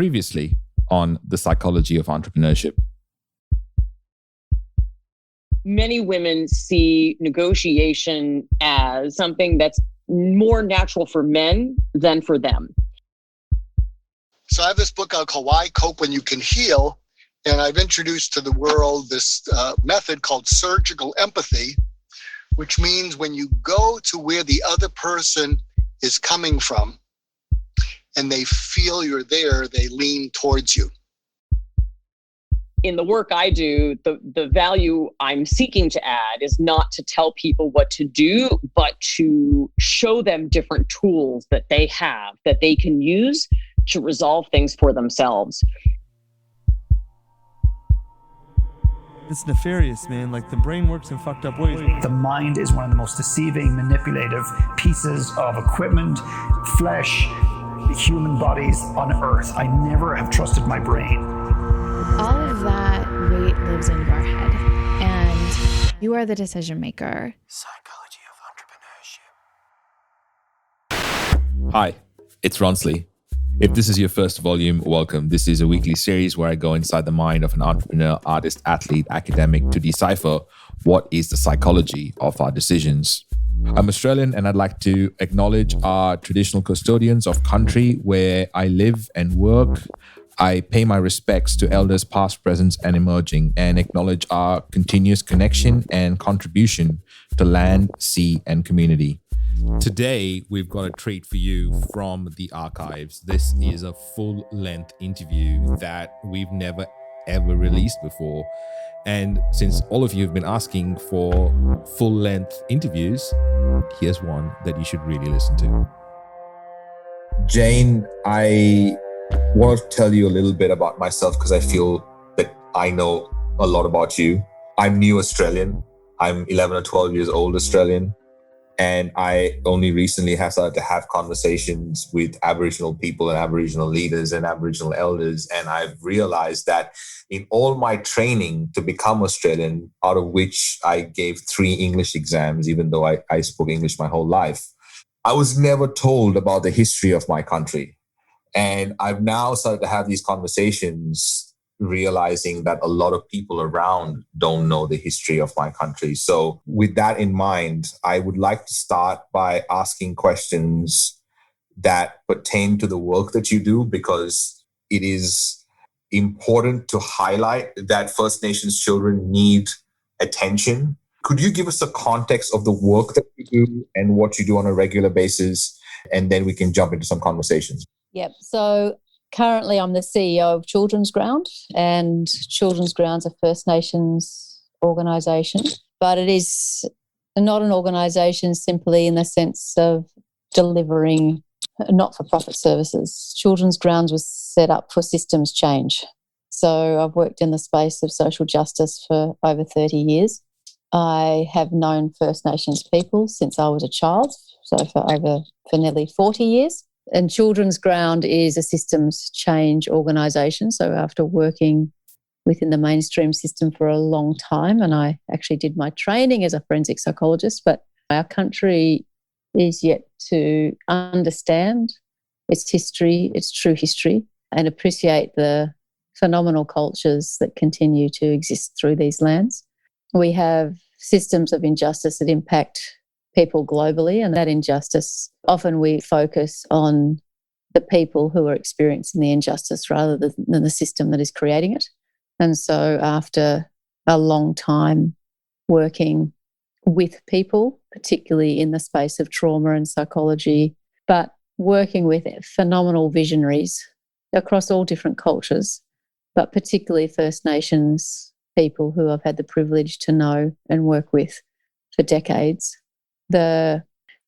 Previously on the Psychology of Entrepreneurship. Many women see negotiation as something that's more natural for men than for them. So I have this book out called Why Cope When You Can Heal. And I've introduced to the world this method called surgical empathy, which means when you go to where the other person is coming from and they feel you're there, they lean towards you. In the work I do, the value I'm seeking to add is not to tell people what to do, but to show them different tools that they have that they can use to resolve things for themselves. It's nefarious, man. Like, the brain works in fucked up ways. The mind is one of the most deceiving, manipulative pieces of equipment, flesh, human bodies on earth. I never have trusted my brain. All of that weight lives in your head, and you are the decision maker. Psychology of Entrepreneurship. Hi, it's Ronsley. If this is your first volume, welcome. This is a weekly series where I go inside the mind of an entrepreneur, artist, athlete, academic to decipher what is the psychology of our decisions. I'm Australian, and I'd like to acknowledge our traditional custodians of country where I live and work. I pay my respects to elders past, present, and emerging, and acknowledge our continuous connection and contribution to land, sea, and community. Today, we've got a treat for you from the archives. This is a full-length interview that we've never, ever released before. And since all of you have been asking for full-length interviews, here's one that you should really listen to. Jane, I want to tell you a little bit about myself because I feel that I know a lot about you. I'm new Australian. I'm 11 or 12 years old Australian. And I only recently have started to have conversations with Aboriginal people and Aboriginal leaders and Aboriginal elders. And I've realized that in all my training to become Australian, out of which I gave 3 English exams, even though I spoke English my whole life, I was never told about the history of my country. And I've now started to have these conversations, realizing that a lot of people around don't know the history of my country. So with that in mind, I would like to start by asking questions that pertain to the work that you do, because it is important to highlight that First Nations children need attention. Could you give us a context of the work that you do and what you do on a regular basis? And then we can jump into some conversations. Yep. So currently I'm the CEO of Children's Ground, and Children's Ground's a First Nations organisation, but it is not an organisation simply in the sense of delivering not-for-profit services. Children's Grounds was set up for systems change. So I've worked in the space of social justice for over 30 years. I have known First Nations people since I was a child, so for nearly 40 years. And Children's Ground is a systems change organisation. So after working within the mainstream system for a long time, and I actually did my training as a forensic psychologist, but our country is yet to understand its history, its true history, and appreciate the phenomenal cultures that continue to exist through these lands. We have systems of injustice that impact people globally, and that injustice, often we focus on the people who are experiencing the injustice rather than the system that is creating it. And so after a long time working with people, particularly in the space of trauma and psychology, but working with phenomenal visionaries across all different cultures, but particularly First Nations people who I've had the privilege to know and work with for decades, the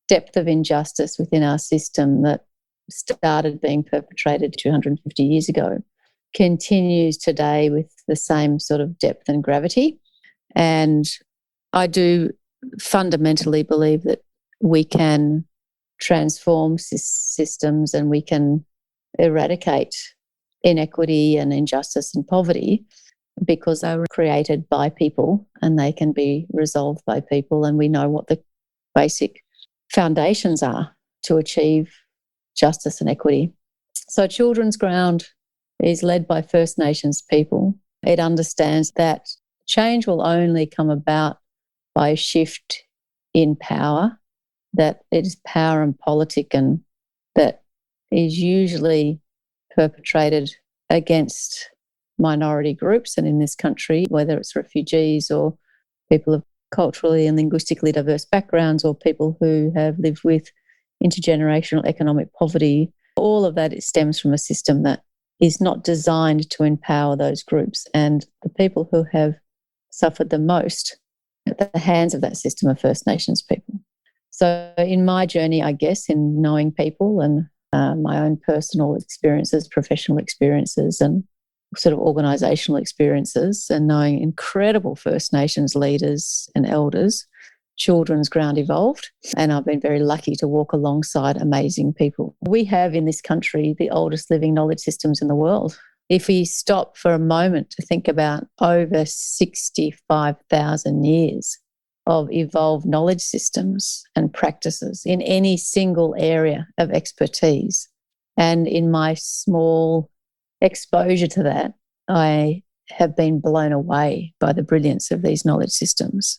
depth of injustice within our system that started being perpetrated 250 years ago continues today with the same sort of depth and gravity. And I do fundamentally believe that we can transform systems and we can eradicate inequity and injustice and poverty because they were created by people and they can be resolved by people, and we know what the basic foundations are to achieve justice and equity. So Children's Ground is led by First Nations people. It understands that change will only come about by a shift in power, that it is power and politic, and that is usually perpetrated against minority groups, and in this country, whether it's refugees or people of culturally and linguistically diverse backgrounds or people who have lived with intergenerational economic poverty, all of that, it stems from a system that is not designed to empower those groups. And the people who have suffered the most at the hands of that system are First Nations people. So in my journey, I guess, in knowing people and my own personal experiences, professional experiences, and sort of organisational experiences, and knowing incredible First Nations leaders and elders, Children's Ground evolved, and I've been very lucky to walk alongside amazing people. We have in this country the oldest living knowledge systems in the world. If we stop for a moment to think about over 65,000 years of evolved knowledge systems and practices in any single area of expertise, and in my small exposure to that, I have been blown away by the brilliance of these knowledge systems.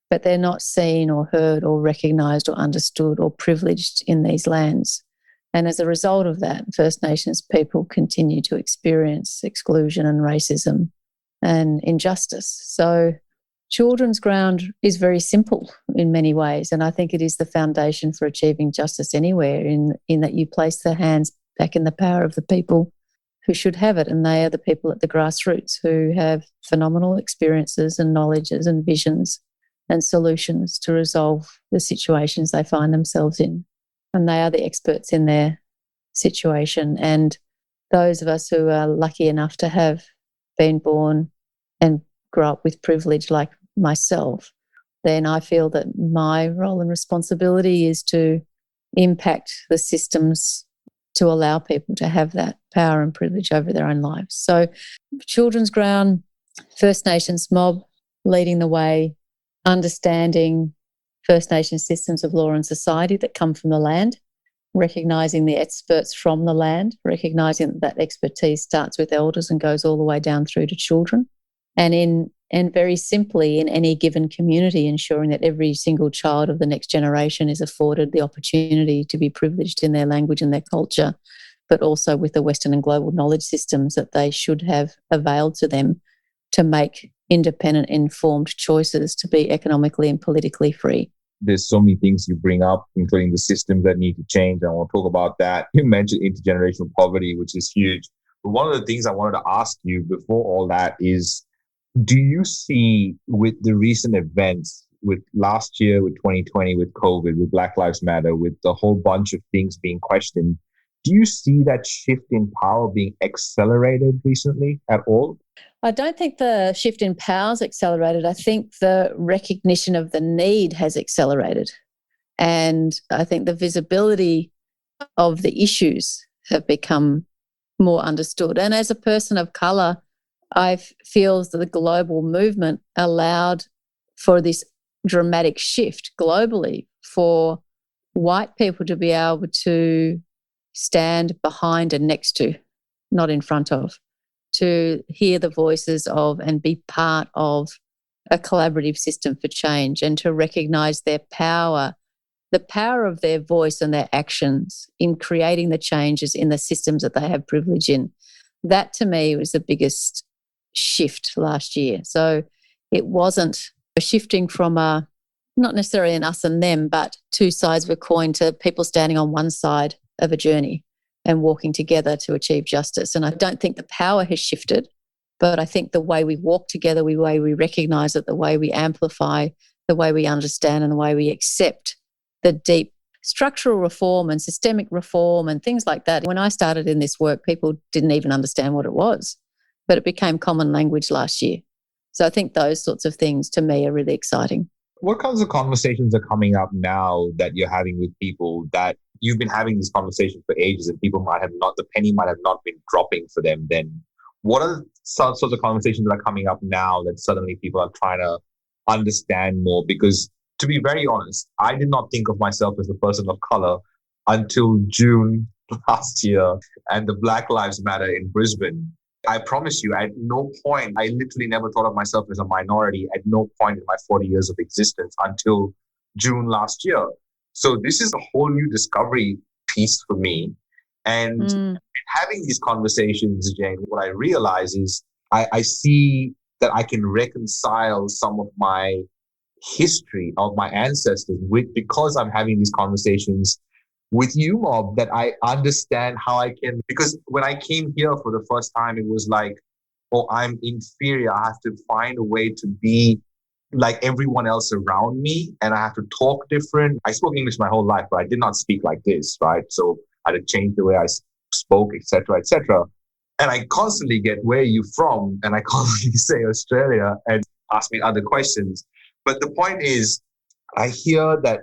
But they're not seen or heard or recognised or understood or privileged in these lands. And as a result of that, First Nations people continue to experience exclusion and racism and injustice. So Children's Ground is very simple in many ways, and I think it is the foundation for achieving justice anywhere, in that you place the hands back in the power of the people who should have it, and they are the people at the grassroots who have phenomenal experiences and knowledges and visions and solutions to resolve the situations they find themselves in. And they are the experts in their situation. And those of us who are lucky enough to have been born and grow up with privilege like myself, then I feel that my role and responsibility is to impact the systems to allow people to have that power and privilege over their own lives. So Children's Ground, First Nations mob leading the way, understanding First Nations systems of law and society that come from the land, recognising the experts from the land, recognising that expertise starts with elders and goes all the way down through to children, and very simply in any given community, ensuring that every single child of the next generation is afforded the opportunity to be privileged in their language and their culture, but also with the Western and global knowledge systems that they should have availed to them to make independent, informed choices to be economically and politically free. There's so many things you bring up, including the systems that need to change. I want to talk about that. You mentioned intergenerational poverty, which is huge. But one of the things I wanted to ask you before all that is, do you see with the recent events, with last year, with 2020, with COVID, with Black Lives Matter, with a whole bunch of things being questioned, do you see that shift in power being accelerated recently at all? I don't think the shift in power has accelerated. I think the recognition of the need has accelerated. And I think the visibility of the issues have become more understood. And as a person of colour, I feel that the global movement allowed for this dramatic shift globally for white people to be able to stand behind and next to, not in front of, to hear the voices of and be part of a collaborative system for change, and to recognise their power, the power of their voice and their actions in creating the changes in the systems that they have privilege in. That to me was the biggest shift last year. So it wasn't a shifting from not necessarily an us and them, but two sides of a coin, to people standing on one side of a journey and walking together to achieve justice. And I don't think the power has shifted, but I think the way we walk together, the way we recognise it, the way we amplify, the way we understand, and the way we accept the deep structural reform and systemic reform and things like that. When I started in this work, people didn't even understand what it was, but it became common language last year. So I think those sorts of things to me are really exciting. What kinds of conversations are coming up now that you're having with people that you've been having these conversations for ages and people might have not, the penny might have not been dropping for them then? What are sorts of conversations that are coming up now that suddenly people are trying to understand more? Because to be very honest, I did not think of myself as a person of color until June last year and the Black Lives Matter in Brisbane, I promise you, at no point, I literally never thought of myself as a minority at no point in my 40 years of existence until June last year. So this is a whole new discovery piece for me. And having these conversations, Jane, what I realize is I see that I can reconcile some of my history of my ancestors because I'm having these conversations with you, Mob, that I understand how I can, because when I came here for the first time, it was like, oh, I'm inferior. I have to find a way to be like everyone else around me, and I have to talk different. I spoke English my whole life, but I did not speak like this, right? So I had to change the way I spoke, etc., etc. And I constantly get, where are you from? And I constantly say Australia and ask me other questions. But the point is, I hear that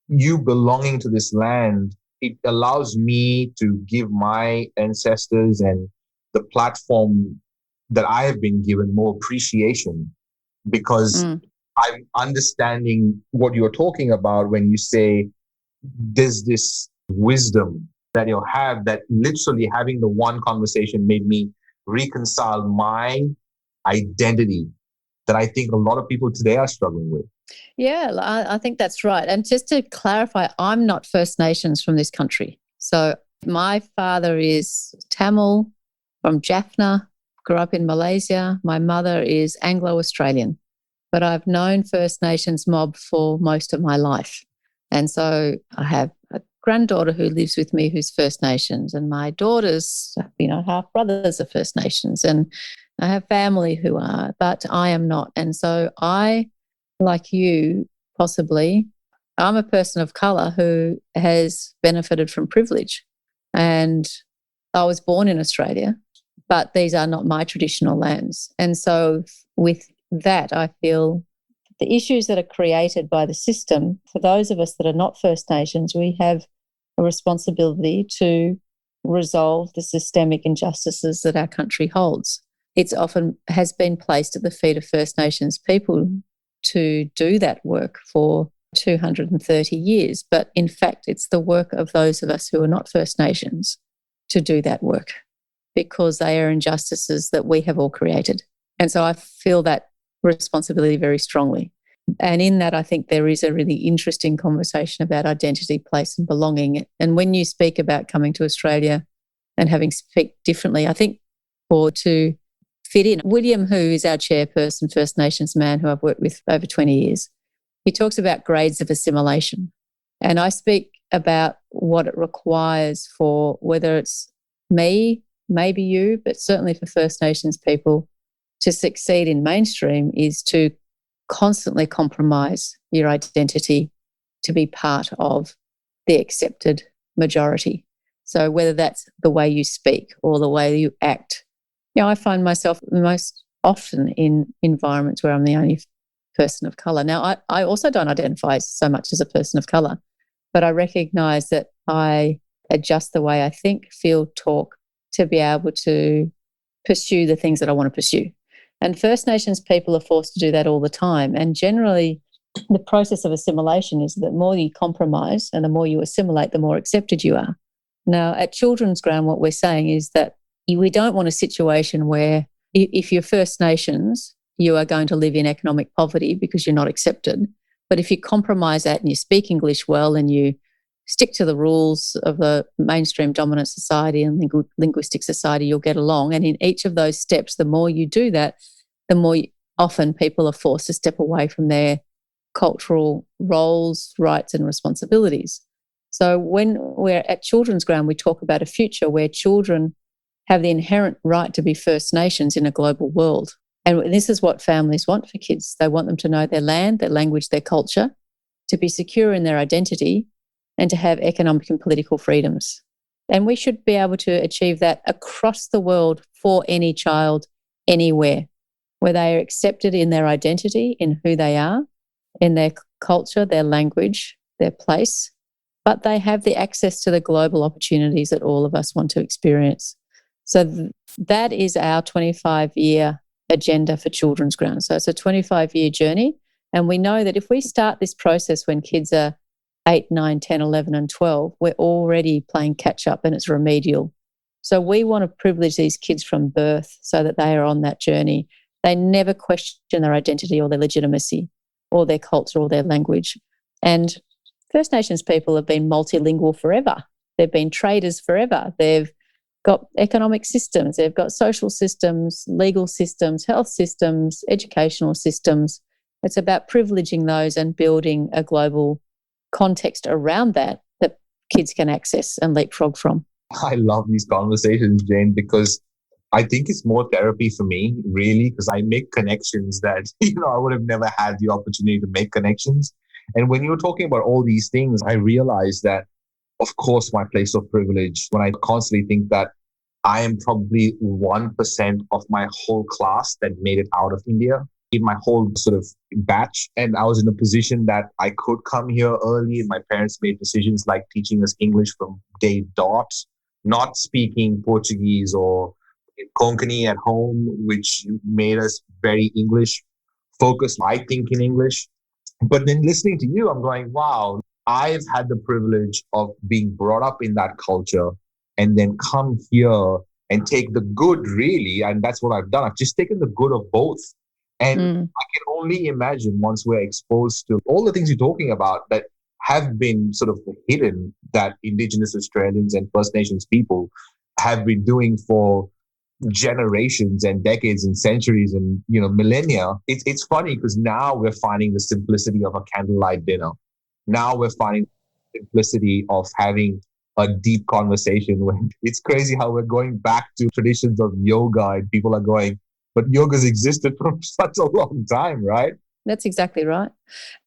you belonging to this land, it allows me to give my ancestors and the platform that I have been given more appreciation, because I'm understanding what you're talking about when you say there's this wisdom that you'll have, that literally having the one conversation made me reconcile my identity that I think a lot of people today are struggling with. Yeah, I think that's right. And just to clarify, I'm not First Nations from this country. So my father is Tamil from Jaffna, grew up in Malaysia. My mother is Anglo-Australian, but I've known First Nations mob for most of my life. And so I have a granddaughter who lives with me who's First Nations, and my daughters, half brothers are First Nations, and I have family who are, but I am not. And so I, like you, possibly, I'm a person of colour who has benefited from privilege. And I was born in Australia, but these are not my traditional lands. And so with that, I feel the issues that are created by the system, for those of us that are not First Nations, we have a responsibility to resolve the systemic injustices that our country holds. It's often has been placed at the feet of First Nations people to do that work for 230 years. But in fact, it's the work of those of us who are not First Nations to do that work, because they are injustices that we have all created. And so I feel that responsibility very strongly. And in that, I think there is a really interesting conversation about identity, place and belonging. And when you speak about coming to Australia and having speak differently, I think or to fit in, William, who is our chairperson, First Nations man, who I've worked with for over 20 years, he talks about grades of assimilation. And I speak about what it requires for, whether it's me, maybe you, but certainly for First Nations people, to succeed in mainstream is to constantly compromise your identity to be part of the accepted majority. So whether that's the way you speak or the way you act, I find myself most often in environments where I'm the only person of colour. Now, I also don't identify so much as a person of colour, but I recognise that I adjust the way I think, feel, talk to be able to pursue the things that I want to pursue. And First Nations people are forced to do that all the time. And generally, the process of assimilation is that the more you compromise and the more you assimilate, the more accepted you are. Now, at Children's Ground, what we're saying is that we don't want a situation where if you're First Nations, you are going to live in economic poverty because you're not accepted. But if you compromise that and you speak English well and you stick to the rules of a mainstream dominant society and linguistic society, you'll get along. And in each of those steps, the more you do that, the more often people are forced to step away from their cultural roles, rights and responsibilities. So when we're at Children's Ground, we talk about a future where children have the inherent right to be First Nations in a global world. And this is what families want for kids. They want them to know their land, their language, their culture, to be secure in their identity, and to have economic and political freedoms. And we should be able to achieve that across the world for any child, anywhere, where they are accepted in their identity, in who they are, in their culture, their language, their place, but they have the access to the global opportunities that all of us want to experience. So that is our 25-year agenda for Children's Ground. So it's a 25-year journey. And we know that if we start this process when kids are 8, 9, 10, 11, and 12, we're already playing catch up and it's remedial. So we want to privilege these kids from birth so that they are on that journey. They never question their identity or their legitimacy or their culture or their language. And First Nations people have been multilingual forever. They've been traders forever. They've got economic systems. They've got social systems, legal systems, health systems, educational systems. It's about privileging those and building a global context around that kids can access and leapfrog from. I love these conversations, Jane, because I think it's more therapy for me, really, because I make connections that, I would have never had the opportunity to make connections. And when you're talking about all these things, I realize that, of course, my place of privilege, when I constantly think that I am probably 1% of my whole class that made it out of India in my whole sort of batch. And I was in a position that I could come here early, and my parents made decisions like teaching us English from day dot, not speaking Portuguese or Konkani at home, which made us very English focused. I think in English. But then listening to you, I'm going, wow, I've had the privilege of being brought up in that culture and then come here and take the good, really. And that's what I've done. I've just taken the good of both. And I can only imagine once we're exposed to all the things you're talking about that have been sort of hidden, that Indigenous Australians and First Nations people have been doing for generations and decades and centuries and millennia. It's funny because now we're finding the simplicity of a candlelight dinner. Now we're finding the simplicity of having a deep conversation. When it's crazy how we're going back to traditions of yoga and people are going, but yoga's existed for such a long time, right? That's exactly right.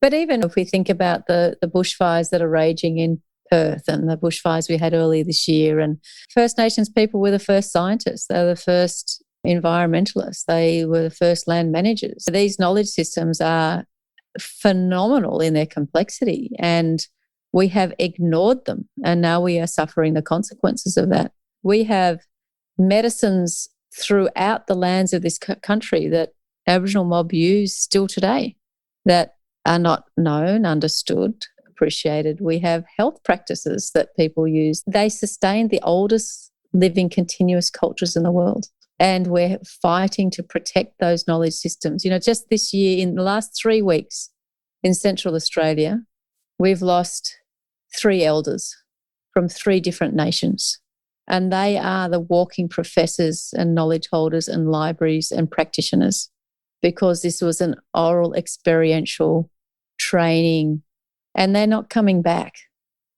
But even if we think about the bushfires that are raging in Perth and the bushfires we had earlier this year, and First Nations people were the first scientists, they were the first environmentalists, they were the first land managers. These knowledge systems are phenomenal in their complexity, and we have ignored them, and now we are suffering the consequences of that. We have medicines throughout the lands of this country that Aboriginal mob use still today that are not known, understood, appreciated. We have health practices that people use. They sustain the oldest living continuous cultures in the world. And we're fighting to protect those knowledge systems. Just this year, in the last 3 weeks in Central Australia, we've lost 3 elders from 3 different nations. And they are the walking professors and knowledge holders and libraries and practitioners, because this was an oral experiential training, and they're not coming back.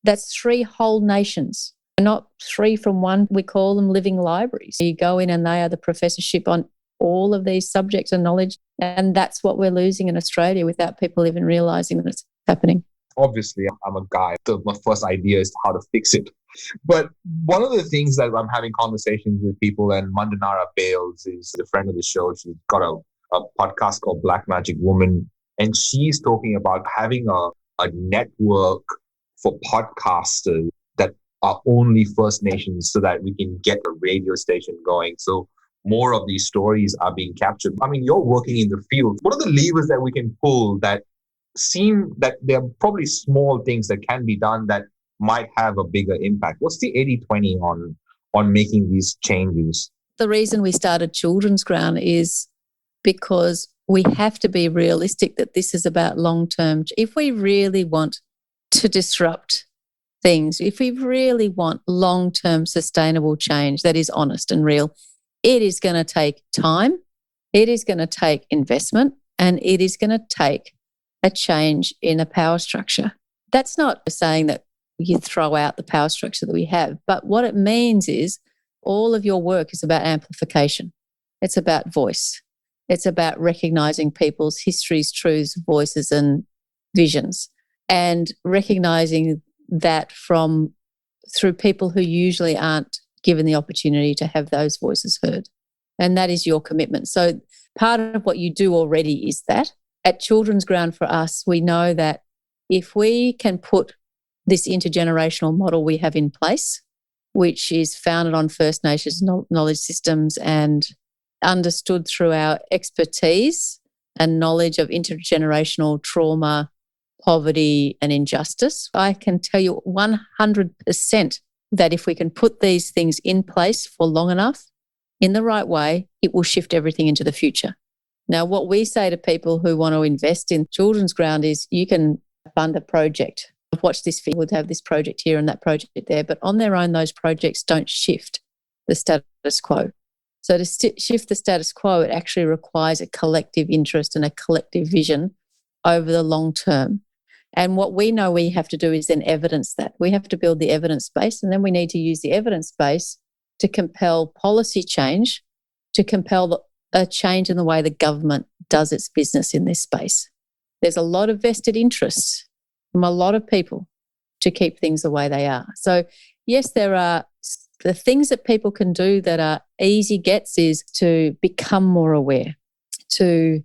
That's 3 whole nations, not 3 from one. We call them living libraries. You go in and they are the professorship on all of these subjects and knowledge, and that's what we're losing in Australia without people even realising that it's happening. Obviously, I'm a guy. So my first idea is how to fix it. But one of the things that I'm having conversations with people, and Mandanara Bales is a friend of the show. She's got a podcast called Black Magic Woman. And she's talking about having a network for podcasters that are only First Nations so that we can get a radio station going. So more of these stories are being captured. I mean, you're working in the field. What are the levers that we can pull that seem that there are probably small things that can be done that might have a bigger impact? What's the 80-20 on making these changes? The reason we started Children's Ground is because we have to be realistic that this is about long-term. If we really want to disrupt things, if we really want long-term sustainable change that is honest and real, it is going to take time, it is going to take investment, and it is going to take a change in a power structure. That's not saying that you throw out the power structure that we have, but what it means is all of your work is about amplification. It's about voice. It's about recognizing people's histories, truths, voices, and visions, and recognizing that through people who usually aren't given the opportunity to have those voices heard. And that is your commitment. So part of what you do already is that. At Children's Ground for us, we know that if we can put this intergenerational model we have in place, which is founded on First Nations knowledge systems and understood through our expertise and knowledge of intergenerational trauma, poverty and injustice. I can tell you 100% that if we can put these things in place for long enough, in the right way, it will shift everything into the future. Now, what we say to people who want to invest in Children's Ground is you can fund a project. I've watched this film, would have this project here and that project there, but on their own, those projects don't shift the status quo. So to shift the status quo, it actually requires a collective interest and a collective vision over the long term. And what we know we have to do is then evidence that. We have to build the evidence base, and then we need to use the evidence base to compel policy change, to compel a change in the way the government does its business in this space. There's a lot of vested interest from a lot of people to keep things the way they are. So yes, there are the things that people can do that are easy gets is to become more aware, to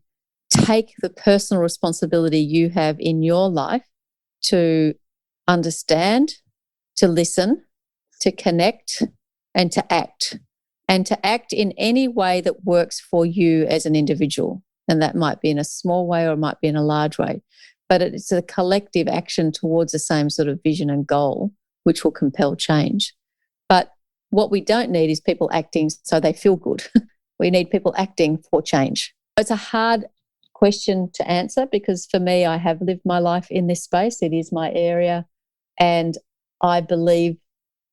take the personal responsibility you have in your life to understand, to listen, to connect, and to act in any way that works for you as an individual. And that might be in a small way or it might be in a large way. But it's a collective action towards the same sort of vision and goal, which will compel change. But what we don't need is people acting so they feel good. We need people acting for change. It's a hard question to answer because for me, I have lived my life in this space. It is my area. And I believe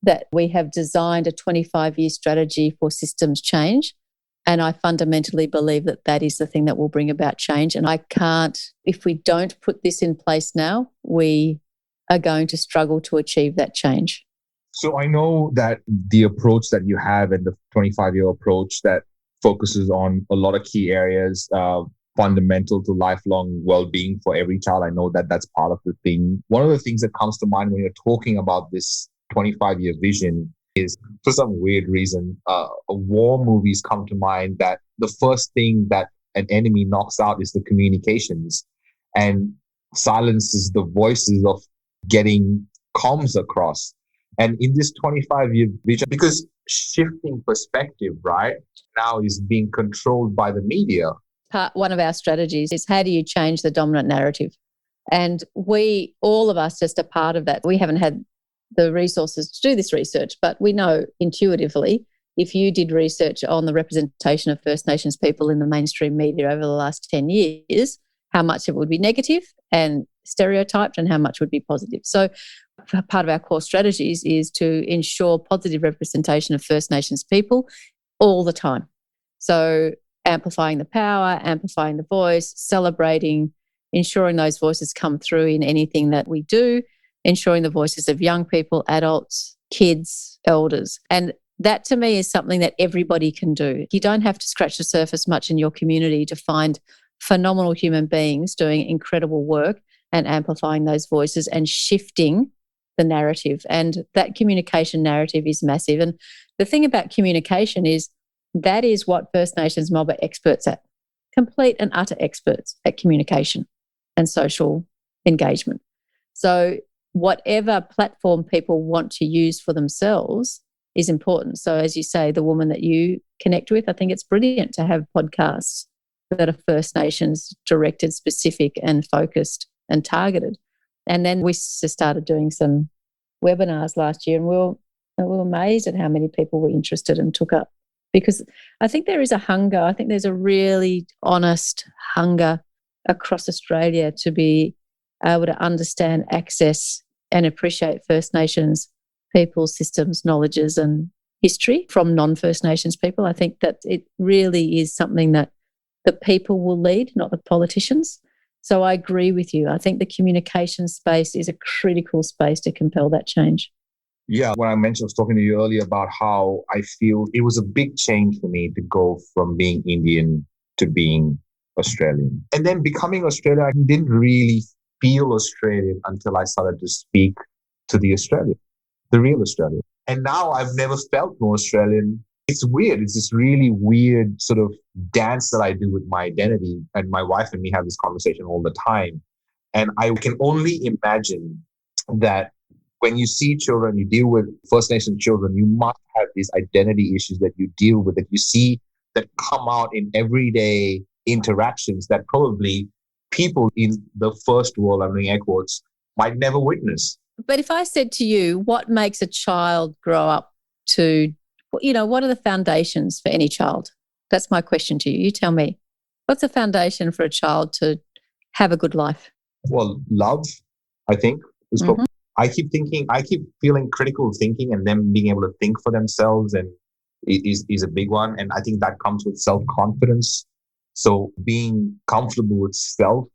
that we have designed a 25-year strategy for systems change. And I fundamentally believe that that is the thing that will bring about change. And I can't, if we don't put this in place now, we are going to struggle to achieve that change. So I know that the approach that you have and the 25-year approach that focuses on a lot of key areas fundamental to lifelong well-being for every child. I know that that's part of the thing. One of the things that comes to mind when you're talking about this 25-year vision is, for some weird reason, war movies come to mind that the first thing that an enemy knocks out is the communications and silences the voices of getting comms across. And in this 25-year vision, because shifting perspective, right, now is being controlled by the media. One of our strategies is how do you change the dominant narrative? And we, all of us, just a part of that. We haven't had the resources to do this research, but we know intuitively if you did research on the representation of First Nations people in the mainstream media over the last 10 years, how much it would be negative and stereotyped and how much would be positive. So part of our core strategies is to ensure positive representation of First Nations people all the time. So amplifying the power, amplifying the voice, celebrating, ensuring those voices come through in anything that we do, ensuring the voices of young people, adults, kids, elders. And that to me is something that everybody can do. You don't have to scratch the surface much in your community to find phenomenal human beings doing incredible work and amplifying those voices and shifting the narrative. And that communication narrative is massive. And the thing about communication is that is what First Nations mob are experts at, complete and utter experts at communication and social engagement. So whatever platform people want to use for themselves is important. So as you say, the woman that you connect with, I think it's brilliant to have podcasts that are First Nations directed, specific and focused and targeted. And then we just started doing some webinars last year and we were amazed at how many people were interested and took up. Because I think there is a hunger. I think there's a really honest hunger across Australia to be able to understand, access and appreciate First Nations people's systems, knowledges and history from non-First Nations people. I think that it really is something that the people will lead, not the politicians. So I agree with you. I think the communication space is a critical space to compel that change. Yeah, when I was talking to you earlier about how I feel it was a big change for me to go from being Indian to being Australian. And then becoming Australian, I didn't really feel Australian until I started to speak to the Australian, the real Australian. And now I've never felt more Australian. It's weird. It's this really weird sort of dance that I do with my identity. And my wife and me have this conversation all the time. And I can only imagine that when you see children, you deal with First Nation children, you must have these identity issues that you deal with, that you see that come out in everyday interactions that probably people in the first world, I'm doing air quotes, might never witness. But if I said to you, what makes a child grow up to, what are the foundations for any child? That's my question to you. You tell me. What's the foundation for a child to have a good life? Well, love, I think, is probably, I keep feeling critical thinking, and them being able to think for themselves and is a big one. And I think that comes with self-confidence. So being comfortable with self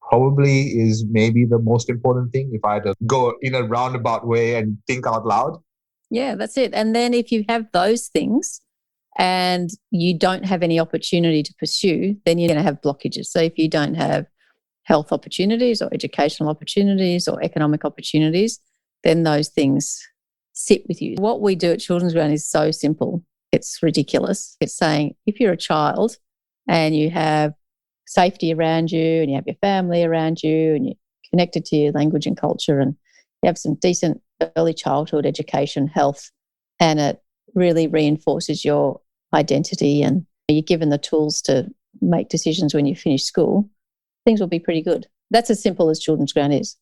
probably is maybe the most important thing, if I had to go in a roundabout way and think out loud. Yeah, that's it. And then if you have those things and you don't have any opportunity to pursue, then you're going to have blockages. So if you don't have health opportunities or educational opportunities or economic opportunities, then those things sit with you. What we do at Children's Ground is so simple. It's ridiculous. It's saying if you're a child and you have safety around you and you have your family around you and you're connected to your language and culture and you have some decent early childhood education, health, and it really reinforces your identity and you're given the tools to make decisions when you finish school, things will be pretty good. That's as simple as Children's Ground is.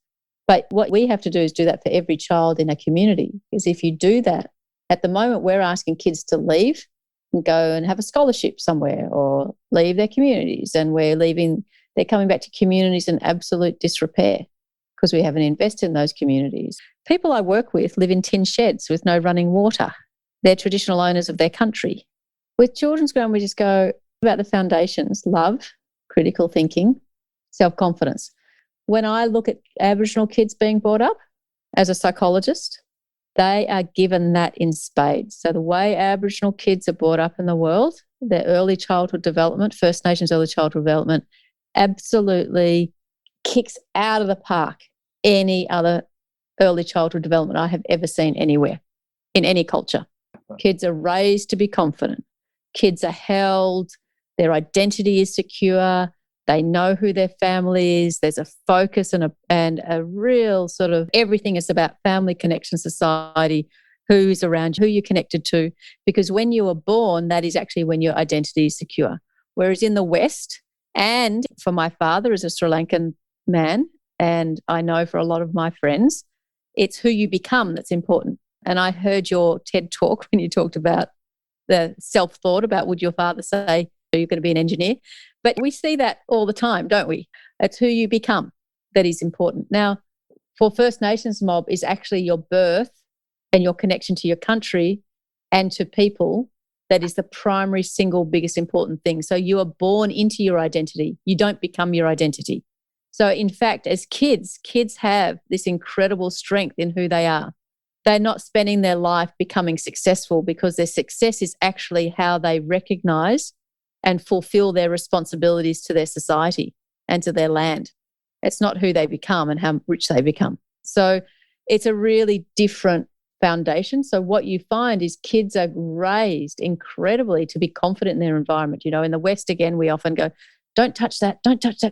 But what we have to do is do that for every child in a community. Because if you do that, at the moment we're asking kids to leave and go and have a scholarship somewhere or leave their communities, and they're coming back to communities in absolute disrepair because we haven't invested in those communities. People I work with live in tin sheds with no running water. They're traditional owners of their country. With Children's Ground, we just go about the foundations: love, critical thinking, self-confidence. When I look at Aboriginal kids being brought up as a psychologist, they are given that in spades. So the way Aboriginal kids are brought up in the world, their early childhood development, First Nations early childhood development, absolutely kicks out of the park any other early childhood development I have ever seen anywhere, in any culture. Kids are raised to be confident. Kids are held. Their identity is secure. They know who their family is. There's a focus and a real sort of everything is about family, connection, society, who's around you, who you're connected to. Because when you are born, that is actually when your identity is secure. Whereas in the West, and for my father as a Sri Lankan man, and I know for a lot of my friends, it's who you become that's important. And I heard your TED talk when you talked about the self-thought about would your father say you're going to be an engineer? But we see that all the time, don't we? It's who you become that is important. Now, for First Nations mob is actually your birth and your connection to your country and to people. That is the primary single biggest important thing. So you are born into your identity. You don't become your identity. So in fact, as kids have this incredible strength in who they are. They're not spending their life becoming successful because their success is actually how they recognize and fulfill their responsibilities to their society and to their land. It's not who they become and how rich they become. So it's a really different foundation. So what you find is kids are raised incredibly to be confident in their environment. You know, in the West, again, we often go, don't touch that,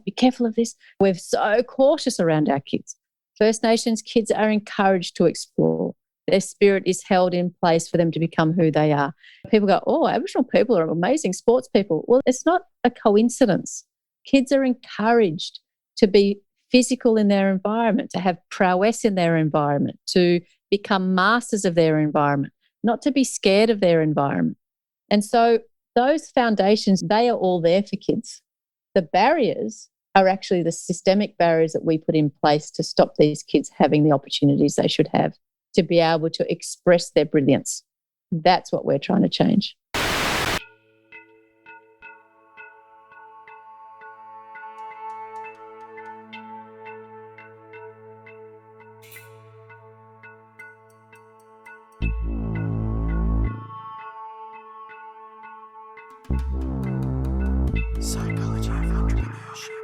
be careful of this. We're so cautious around our kids. First Nations kids are encouraged to explore. Their spirit is held in place for them to become who they are. People go, oh, Aboriginal people are amazing sports people. Well, it's not a coincidence. Kids are encouraged to be physical in their environment, to have prowess in their environment, to become masters of their environment, not to be scared of their environment. And so those foundations, they are all there for kids. The barriers are actually the systemic barriers that we put in place to stop these kids having the opportunities they should have to be able to express their brilliance. That's what we're trying to change. Psychology of Entrepreneurship.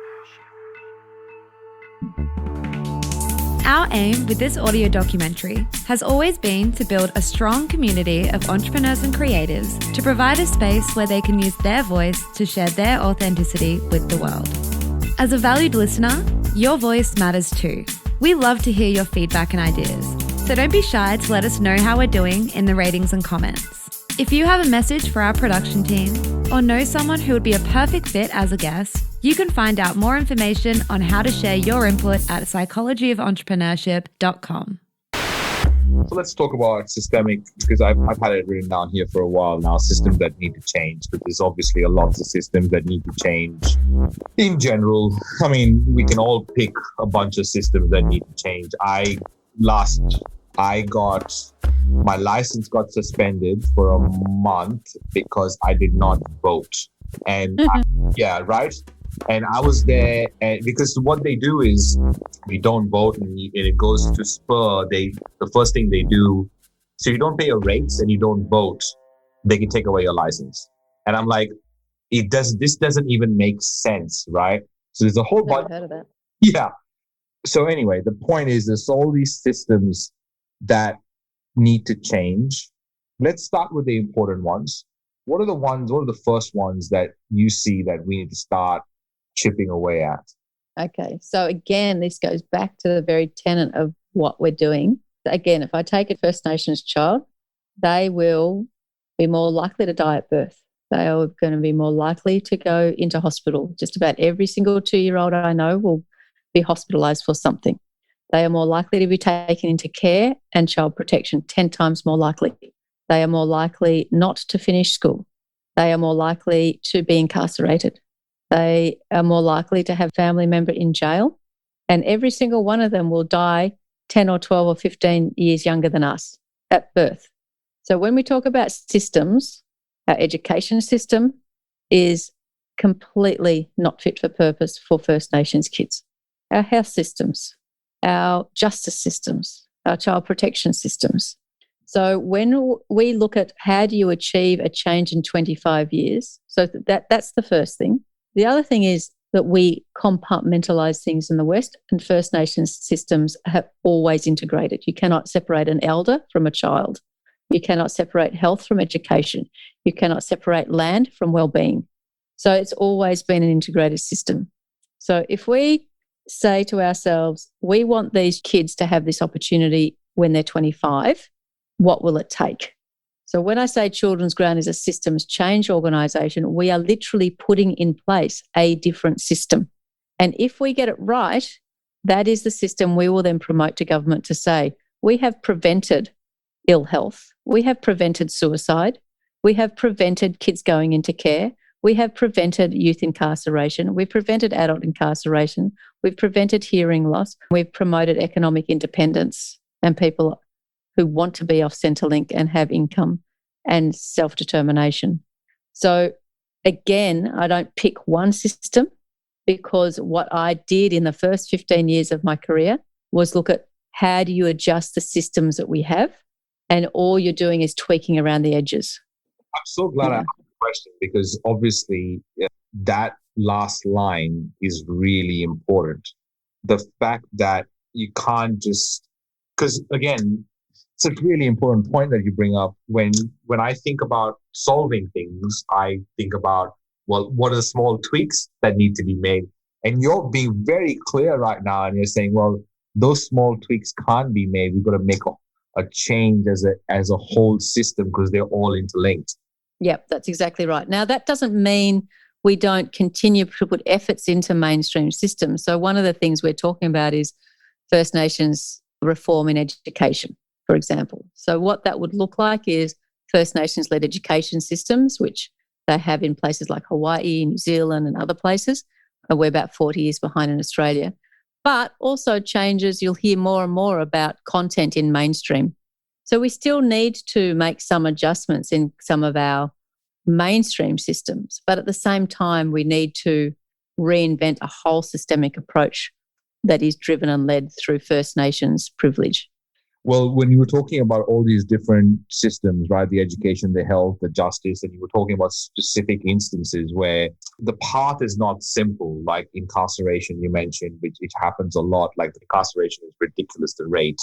Our aim with this audio documentary has always been to build a strong community of entrepreneurs and creatives to provide a space where they can use their voice to share their authenticity with the world. As a valued listener, your voice matters too. We love to hear your feedback and ideas, so don't be shy to let us know how we're doing in the ratings and comments. If you have a message for our production team or know someone who would be a perfect fit as a guest, you can find out more information on how to share your input at psychologyofentrepreneurship.com. So let's talk about systemic, because I've had it written down here for a while now, systems that need to change, but there's obviously a lot of systems that need to change in general. I mean, we can all pick a bunch of systems that need to change. My license got suspended for a month because I did not vote. And And I was there, and because what they do is we don't vote, and it goes to spur. The first thing they do, so you don't pay your rates and you don't vote, they can take away your license. And I'm like, this doesn't even make sense, right? So there's a whole bunch. Never heard of that. Yeah. So anyway, the point is there's all these systems that need to change. Let's start with the important ones. What are the first ones that you see that we need to start chipping away at? Okay. So again, this goes back to the very tenet of what we're doing. Again, if I take a First Nations child, they will be more likely to die at birth. They are going to be more likely to go into hospital. Just about every single 2-year-old I know will be hospitalised for something. They are more likely to be taken into care and child protection, 10 times more likely. They are more likely not to finish school. They are more likely to be incarcerated. They are more likely to have a family member in jail. And every single one of them will die 10 or 12 or 15 years younger than us at birth. So when we talk about systems, our education system is completely not fit for purpose for First Nations kids. Our health systems, our justice systems, our child protection systems. So when we look at how do you achieve a change in 25 years, so that's the first thing. The other thing is that we compartmentalise things in the West, and First Nations systems have always integrated. You cannot separate an elder from a child. You cannot separate health from education. You cannot separate land from well-being. So it's always been an integrated system. So if we say to ourselves, we want these kids to have this opportunity when they're 25, what will it take? So when I say Children's Ground is a systems change organisation, we are literally putting in place a different system. And if we get it right, that is the system we will then promote to government to say, we have prevented ill health, we have prevented suicide, we have prevented kids going into care, we have prevented youth incarceration, we've prevented adult incarceration, we've prevented hearing loss, we've promoted economic independence and people who want to be off Centrelink and have income and self-determination. So again, I don't pick one system, because what I did in the first 15 years of my career was look at how do you adjust the systems that we have, and all you're doing is tweaking around the edges. I'm so glad I asked the question, because obviously that last line is really important. The fact that you can't just, because again, it's a really important point that you bring up. When I think about solving things, I think about, well, what are the small tweaks that need to be made? And you're being very clear right now, and you're saying, well, those small tweaks can't be made. We've got to make a change as a whole system, because they're all interlinked. Yep, that's exactly right. Now, that doesn't mean we don't continue to put efforts into mainstream systems. So one of the things we're talking about is First Nations reform in education, for example. So what that would look like is First Nations-led education systems, which they have in places like Hawaii, New Zealand and other places. We're about 40 years behind in Australia. But also changes, you'll hear more and more about content in mainstream. So we still need to make some adjustments in some of our mainstream systems, but at the same time, we need to reinvent a whole systemic approach that is driven and led through First Nations privilege. Well, when you were talking about all these different systems, right, the education, the health, the justice, and you were talking about specific instances where the path is not simple, like incarceration you mentioned, which happens a lot, like the incarceration is ridiculous, the rate.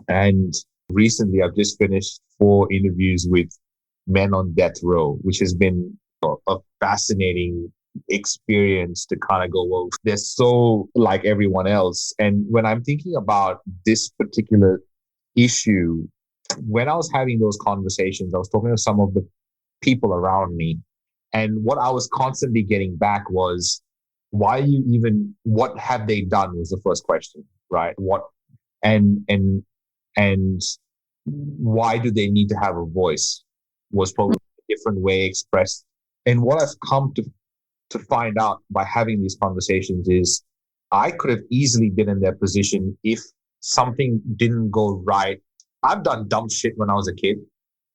And recently, I've just finished 4 interviews with men on death row, which has been a fascinating experience to kind of go, well, they're so like everyone else. And when I'm thinking about this particular issue, when I was having those conversations, I was talking to some of the people around me, and what I was constantly getting back was, what have they done was the first question, right? And why do they need to have a voice was probably a different way expressed. And what I've come to find out by having these conversations is I could have easily been in their position if something didn't go right. I've done dumb shit when I was a kid,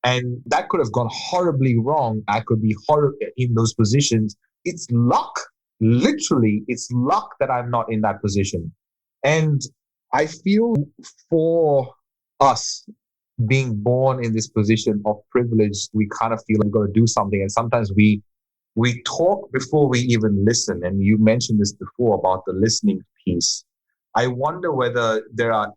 and that could have gone horribly wrong. I could be horrible in those positions. It's luck. Literally, it's luck that I'm not in that position. And I feel for us being born in this position of privilege, we kind of feel like we've got to do something. And sometimes we talk before we even listen. And you mentioned this before about the listening piece. I wonder whether there are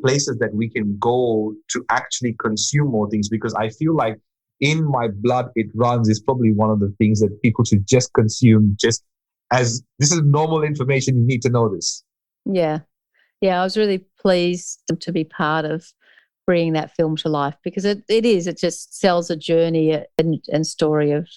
places that we can go to actually consume more things, because I feel like in my blood it runs is probably one of the things that people should just consume, just as this is normal information. You need to know this. Yeah. I was really pleased to be part of bringing that film to life, because it just tells a journey and story of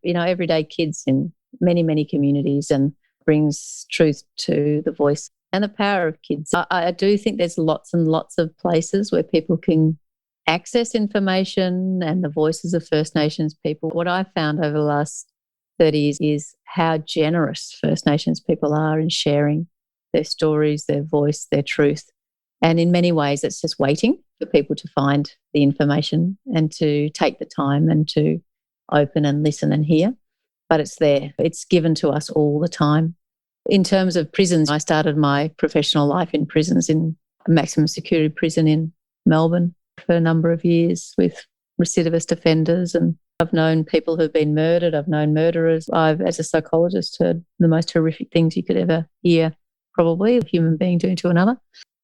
everyday kids in many communities, and brings truth to the voice and the power of kids. I do think there's lots and lots of places where people can access information and the voices of First Nations people. What I've found over the last 30 years is how generous First Nations people are in sharing their stories, their voice, their truth. And in many ways, it's just waiting for people to find the information and to take the time and to open and listen and hear. But it's there. It's given to us all the time. In terms of prisons, I started my professional life in prisons, in a maximum security prison in Melbourne for a number of years with recidivist offenders. And I've known people who've been murdered. I've known murderers. I've, as a psychologist, heard the most horrific things you could ever hear, probably, a human being doing to another.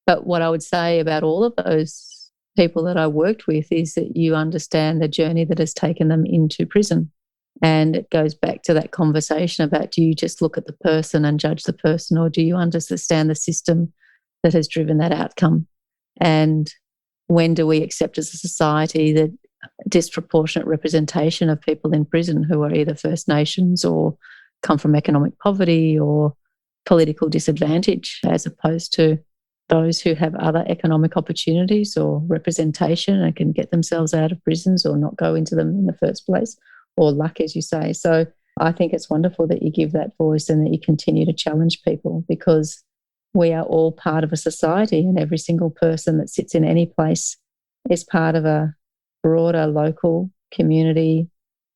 But what I would say about all of those people that I worked with is that you understand the journey that has taken them into prison. And it goes back to that conversation about, do you just look at the person and judge the person, or do you understand the system that has driven that outcome? And when do we accept as a society the disproportionate representation of people in prison who are either First Nations or come from economic poverty or political disadvantage, as opposed to those who have other economic opportunities or representation and can get themselves out of prisons or not go into them in the first place, or luck, as you say. So I think it's wonderful that you give that voice and that you continue to challenge people, because we are all part of a society, and every single person that sits in any place is part of a broader local, community,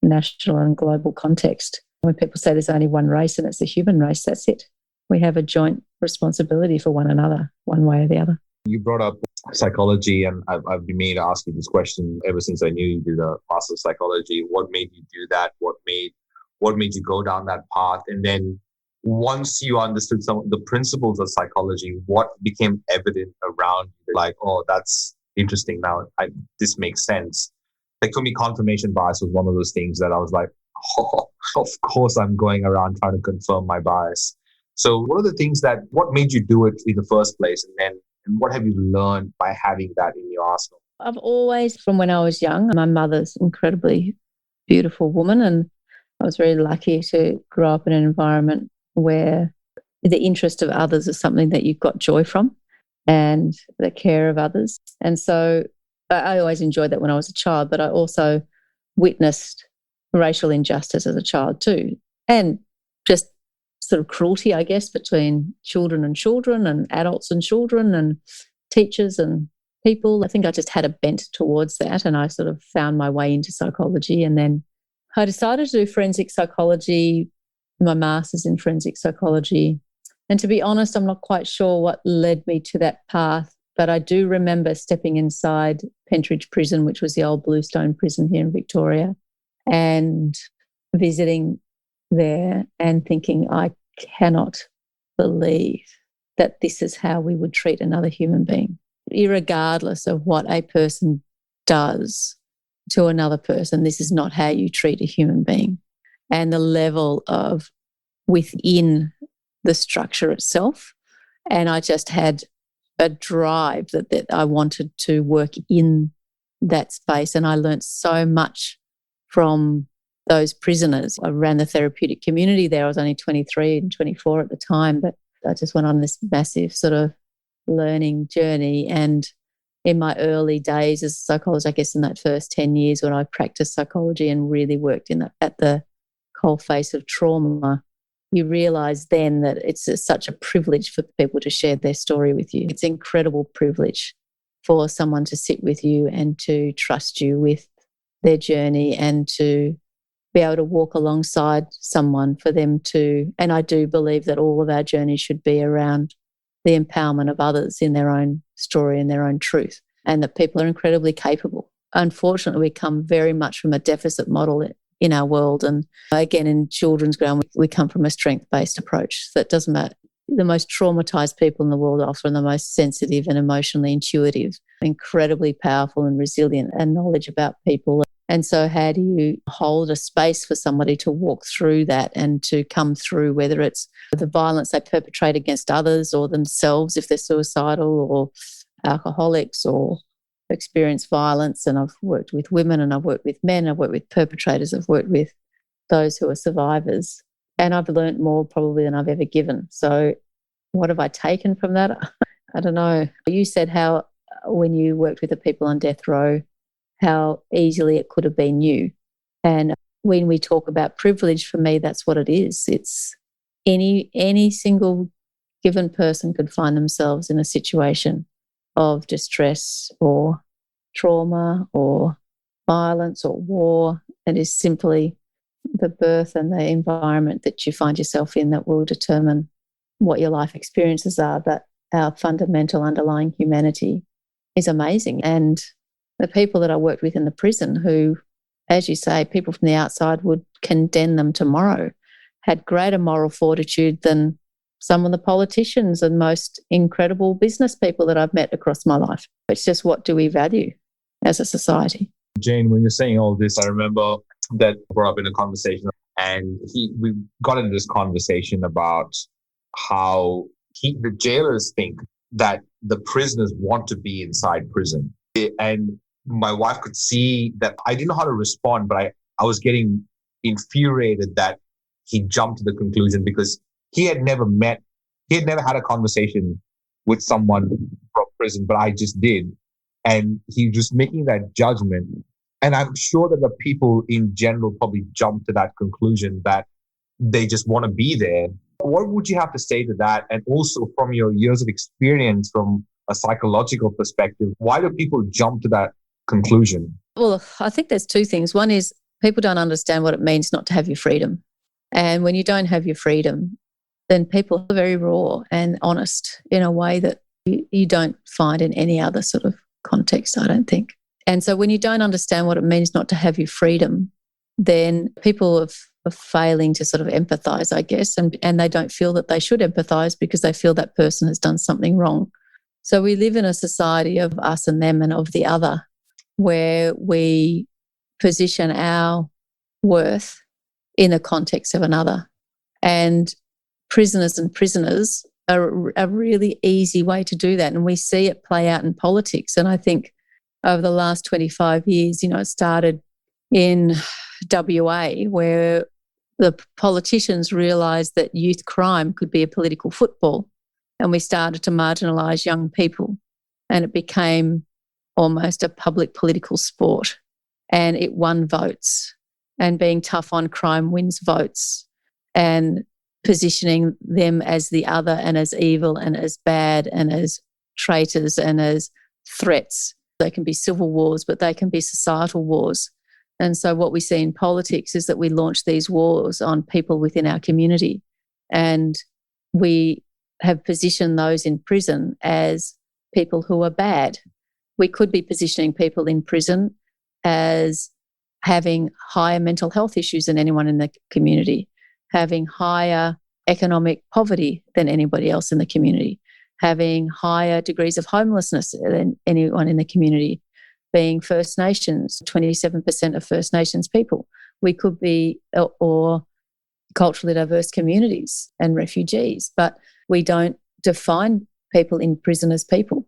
national and global context. When people say there's only one race and it's the human race, that's it. We have a joint responsibility for one another, one way or the other. You brought up psychology, and I've been meaning to ask you this question ever since I knew you did a Master of Psychology. What made you do that? What made you go down that path? And then once you understood some of the principles of psychology, what became evident around you? Like, oh, that's interesting now. This makes sense. Like for me, confirmation bias was one of those things that I was like, oh, of course I'm going around trying to confirm my bias. So what are the things what made you do it in the first place? And what have you learned by having that in your arsenal? I've always, from when I was young, my mother's an incredibly beautiful woman, and I was very lucky to grow up in an environment where the interest of others is something that you've got joy from, and the care of others. And so I always enjoyed that when I was a child, but I also witnessed racial injustice as a child too, and just sort of cruelty, I guess, between children and adults and children and teachers and people. I think I just had a bent towards that, and I sort of found my way into psychology. And then I decided to do forensic psychology, my master's in forensic psychology. And to be honest, I'm not quite sure what led me to that path, but I do remember stepping inside Pentridge Prison, which was the old Bluestone prison here in Victoria, and visiting there and thinking, I cannot believe that this is how we would treat another human being, irregardless of what a person does to another person. This is not how you treat a human being. And the level of within the structure itself. And I just had a drive that I wanted to work in that space. And I learnt so much from those prisoners. I ran the therapeutic community there. I was only 23 and 24 at the time, but I just went on this massive sort of learning journey. And in my early days as a psychologist, I guess in that first 10 years when I practiced psychology and really worked at the coalface of trauma, you realise then that it's such a privilege for people to share their story with you. It's an incredible privilege for someone to sit with you and to trust you with their journey and to be able to walk alongside someone for them to, and I do believe that all of our journeys should be around the empowerment of others in their own story and their own truth, and that people are incredibly capable. Unfortunately, we come very much from a deficit model in our world. And again, in children's ground, we come from a strength-based approach. That doesn't matter. The most traumatized people in the world are often the most sensitive and emotionally intuitive, incredibly powerful and resilient, and knowledge about people. And so how do you hold a space for somebody to walk through that and to come through, whether it's the violence they perpetrate against others or themselves if they're suicidal or alcoholics or experience violence. And I've worked with women and I've worked with men, I've worked with perpetrators, I've worked with those who are survivors. And I've learned more probably than I've ever given. So what have I taken from that? I don't know. You said how when you worked with the people on death row, how easily it could have been you. And when we talk about privilege, for me, that's what it is. It's any single given person could find themselves in a situation of distress or trauma or violence or war. It is simply the birth and the environment that you find yourself in that will determine what your life experiences are. But our fundamental underlying humanity is amazing. And the people that I worked with in the prison who, as you say, people from the outside would condemn them tomorrow, had greater moral fortitude than some of the politicians and most incredible business people that I've met across my life. It's just, what do we value as a society? Jane, when you're saying all this, I remember that brought up in a conversation, and we got into this conversation about how the jailers think that the prisoners want to be inside prison. And my wife could see that I didn't know how to respond, but I was getting infuriated that he jumped to the conclusion, because he had never had a conversation with someone from prison, but I just did. And he was making that judgment. And I'm sure that the people in general probably jump to that conclusion that they just want to be there. What would you have to say to that? And also from your years of experience from a psychological perspective, why do people jump to that conclusion? Well, I think there's two things. One is people don't understand what it means not to have your freedom. And when you don't have your freedom, then people are very raw and honest in a way that you don't find in any other sort of context, I don't think. And so when you don't understand what it means not to have your freedom, then people are failing to sort of empathise, I guess, and they don't feel that they should empathise because they feel that person has done something wrong. So we live in a society of us and them and of the other, where we position our worth in the context of another. And prisoners are a really easy way to do that. And we see it play out in politics. And I think over the last 25 years, it started in WA, where the politicians realised that youth crime could be a political football. And we started to marginalise young people. And it became almost a public political sport. And it won votes. And being tough on crime wins votes. And positioning them as the other and as evil and as bad and as traitors and as threats. They can be civil wars, but they can be societal wars. And so what we see in politics is that we launch these wars on people within our community. And we have positioned those in prison as people who are bad. We could be positioning people in prison as having higher mental health issues than anyone in the community, having higher economic poverty than anybody else in the community, having higher degrees of homelessness than anyone in the community, being First Nations, 27% of First Nations people. We could be, or culturally diverse communities and refugees, but we don't define people in prison as people.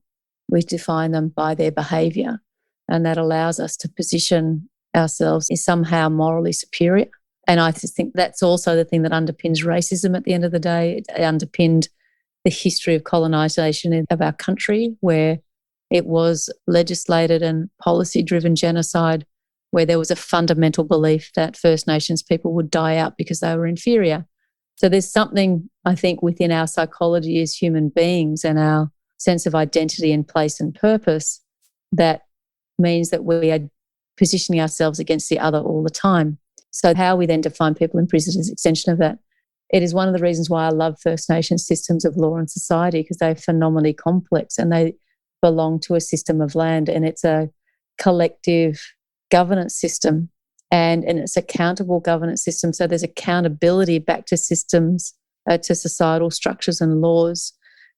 We define them by their behaviour. and that allows us to position ourselves as somehow morally superior. And I just think that's also the thing that underpins racism at the end of the day. It underpinned the history of colonisation of our country, where it was legislated and policy-driven genocide, where there was a fundamental belief that First Nations people would die out because they were inferior. So there's something, I think, within our psychology as human beings and our sense of identity and place and purpose that means that we are positioning ourselves against the other all the time. So how we then define people in prison is an extension of that. It is one of the reasons why I love First Nations systems of law and society, because they're phenomenally complex and they belong to a system of land, and it's a collective governance system and it's accountable governance system. So there's accountability back to systems, to societal structures and laws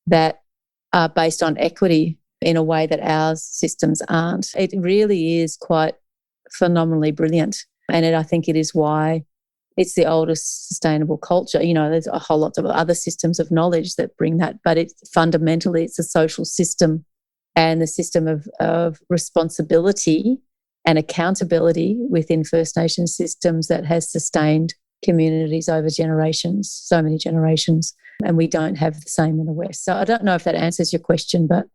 that are based on equity in a way that our systems aren't. It really is quite phenomenally brilliant. And I think it is why it's the oldest sustainable culture. You know, there's a whole lot of other systems of knowledge that bring that, but fundamentally it's a social system and the system of responsibility and accountability within First Nations systems that has sustained communities over generations, so many generations, and we don't have the same in the West. So I don't know if that answers your question, but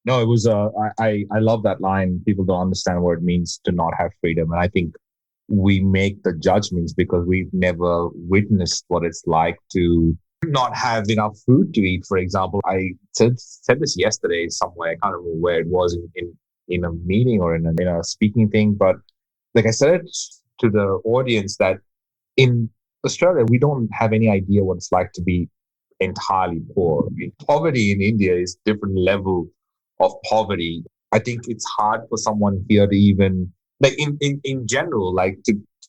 no, it was. I love that line. People don't understand what it means to not have freedom, and I think we make the judgments because we've never witnessed what it's like to not have enough food to eat. For example, I said this yesterday somewhere. I can't remember where it was in a meeting or in a speaking thing, but like I said to the audience that in Australia, we don't have any idea what it's like to be entirely poor. I mean, poverty in India is a different level of poverty. I think it's hard for someone here to even, like in general, like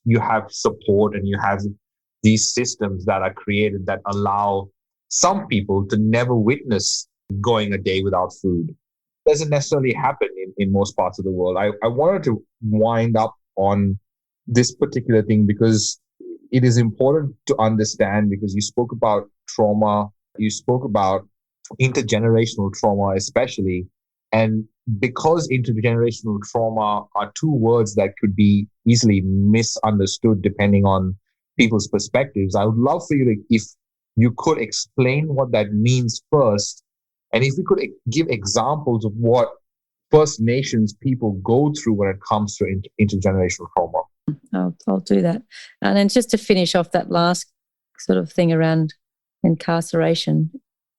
you have support and you have these systems that are created that allow some people to never witness going a day without food. Doesn't necessarily happen in most parts of the world. I wanted to wind up on this particular thing because it is important to understand, because you spoke about trauma, you spoke about intergenerational trauma especially, and because intergenerational trauma are two words that could be easily misunderstood depending on people's perspectives, I would love for you to, if you could explain what that means first, and if you could give examples of what First Nations people go through when it comes to intergenerational trauma. I'll do that. And then just to finish off that last sort of thing around incarceration,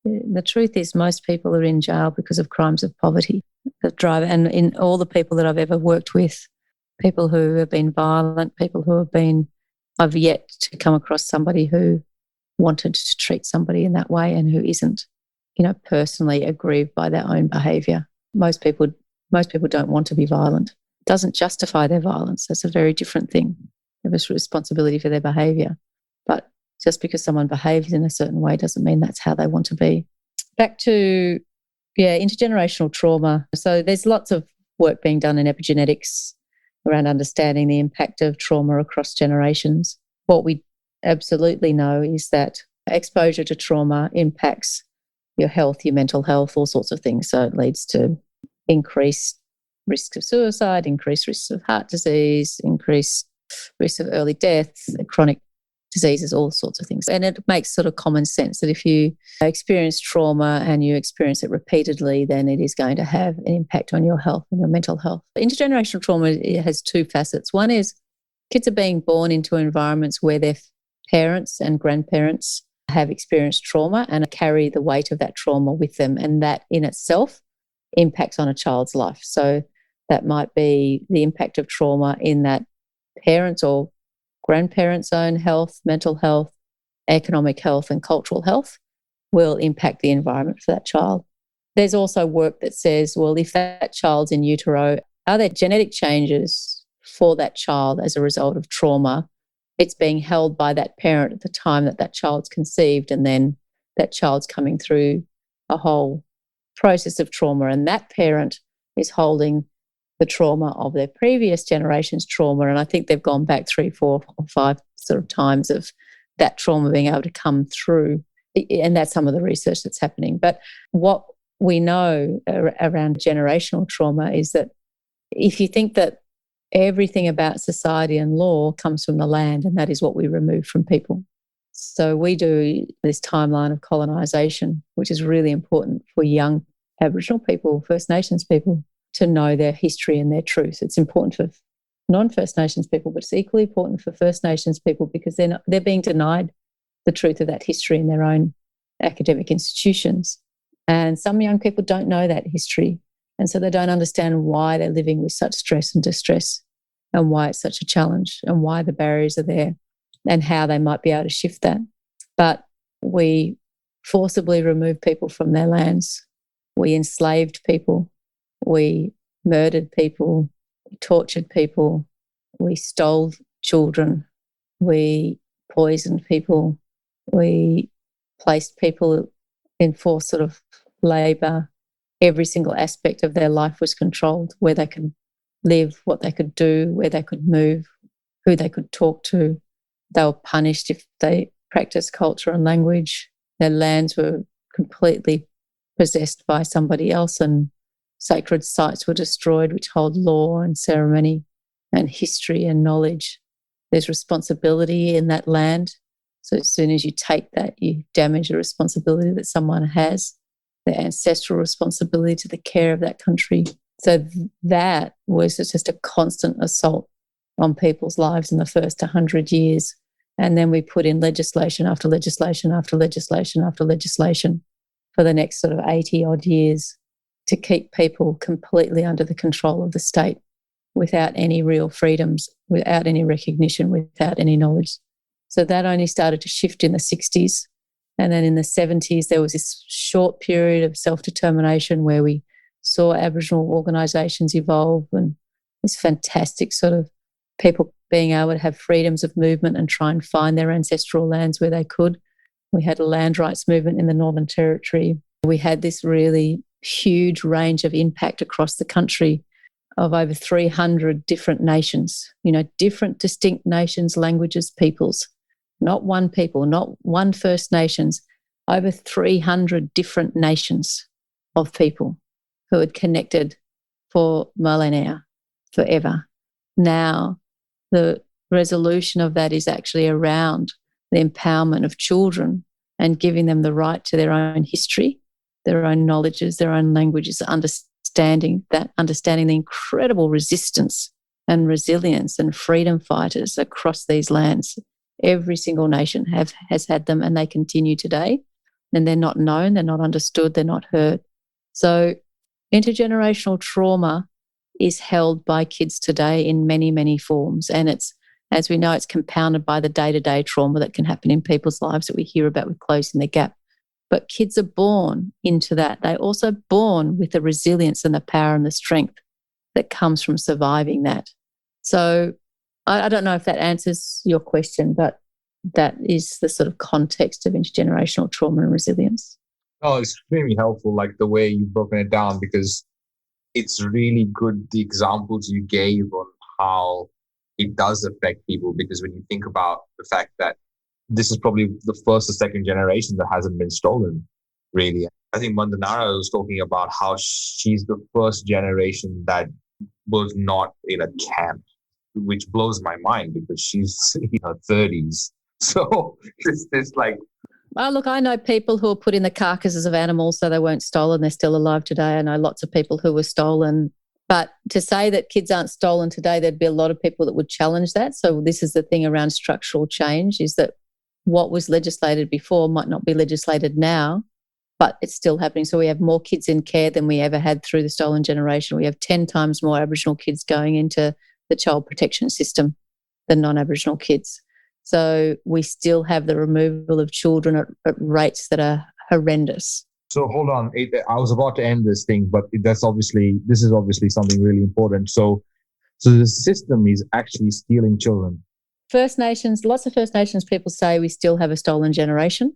the truth is most people are in jail because of crimes of poverty that drive. And in all the people that I've ever worked with, people who have been violent, people who have been, I've yet to come across somebody who wanted to treat somebody in that way and who isn't, personally aggrieved by their own behaviour. Most people don't want to be violent. It doesn't justify their violence. That's a very different thing. They have a responsibility for their behaviour. But just because someone behaves in a certain way doesn't mean that's how they want to be. Back to, intergenerational trauma. So there's lots of work being done in epigenetics around understanding the impact of trauma across generations. What we absolutely know is that exposure to trauma impacts your health, your mental health, all sorts of things. So it leads to increased risks of suicide, increased risks of heart disease, increased risks of early death, chronic diseases, all sorts of things. And it makes sort of common sense that if you experience trauma and you experience it repeatedly, then it is going to have an impact on your health and your mental health. Intergenerational trauma has two facets. One is kids are being born into environments where their parents and grandparents have experienced trauma and carry the weight of that trauma with them. And that in itself impacts on a child's life. So that might be the impact of trauma in that parents or grandparents' own health, mental health, economic health and cultural health will impact the environment for that child. There's also work that says, well, if that child's in utero, are there genetic changes for that child as a result of trauma? It's being held by that parent at the time that that child's conceived, and then that child's coming through a whole process of trauma, and that parent is holding the trauma of their previous generation's trauma. And I think they've gone back 3, 4, or 5 sort of times of that trauma being able to come through. And that's some of the research that's happening. But what we know around generational trauma is that if you think that everything about society and law comes from the land, and that is what we remove from people. So we do this timeline of colonisation, which is really important for young Aboriginal people, First Nations people, to know their history and their truth. It's important for non-First Nations people, but it's equally important for First Nations people because they're being denied the truth of that history in their own academic institutions. And some young people don't know that history, and so they don't understand why they're living with such stress and distress and why it's such a challenge and why the barriers are there and how they might be able to shift that. But we forcibly removed people from their lands. We enslaved people. We murdered people. We tortured people. We stole children. We poisoned people. We placed people in forced sort of labour. Every single aspect of their life was controlled, where they could live, what they could do, where they could move, who they could talk to. They were punished if they practiced culture and language. Their lands were completely possessed by somebody else, and sacred sites were destroyed, which hold law and ceremony and history and knowledge. There's responsibility in that land. So as soon as you take that, you damage the responsibility that someone has, their ancestral responsibility to the care of that country. So that was just a constant assault on people's lives in the first 100 years. And then we put in legislation after legislation after legislation after legislation for the next sort of 80 odd years to keep people completely under the control of the state without any real freedoms, without any recognition, without any knowledge. So that only started to shift in the 60s. And then in the 70s, there was this short period of self-determination where we saw Aboriginal organisations evolve and this fantastic sort of people being able to have freedoms of movement and try and find their ancestral lands where they could. We had a land rights movement in the Northern Territory. We had this really huge range of impact across the country of over 300 different nations, different distinct nations, languages, peoples, not one people, not one First Nations, over 300 different nations of people who had connected for millennia, forever. Now, the resolution of that is actually around the empowerment of children and giving them the right to their own history, their own knowledges, their own languages, understanding the incredible resistance and resilience and freedom fighters across these lands. Every single nation has had them, and they continue today. And they're not known, they're not understood, they're not heard. So intergenerational trauma is held by kids today in many, many forms. And it's, as we know, it's compounded by the day-to-day trauma that can happen in people's lives that we hear about with closing the gap. But kids are born into that. They're also born with the resilience and the power and the strength that comes from surviving that. So I don't know if that answers your question, but that is the sort of context of intergenerational trauma and resilience. Oh, it's extremely helpful, like the way you've broken it down, because it's really good, the examples you gave on how it does affect people. Because when you think about the fact that this is probably the first or second generation that hasn't been stolen, really. I think Mandanara was talking about how she's the first generation that was not in a camp, which blows my mind because she's in her 30s. So it's like... Well, look, I know people who are put in the carcasses of animals so they weren't stolen. They're still alive today. I know lots of people who were stolen. But to say that kids aren't stolen today, there'd be a lot of people that would challenge that. So this is the thing around structural change, is that what was legislated before might not be legislated now, but it's still happening. So we have more kids in care than we ever had through the stolen generation. We have 10 times more Aboriginal kids going into the child protection system than non-Aboriginal kids. So we still have the removal of children at rates that are horrendous. So hold on, I was about to end this thing, but this is obviously something really important. So the system is actually stealing children. First Nations, lots of First Nations people say we still have a stolen generation.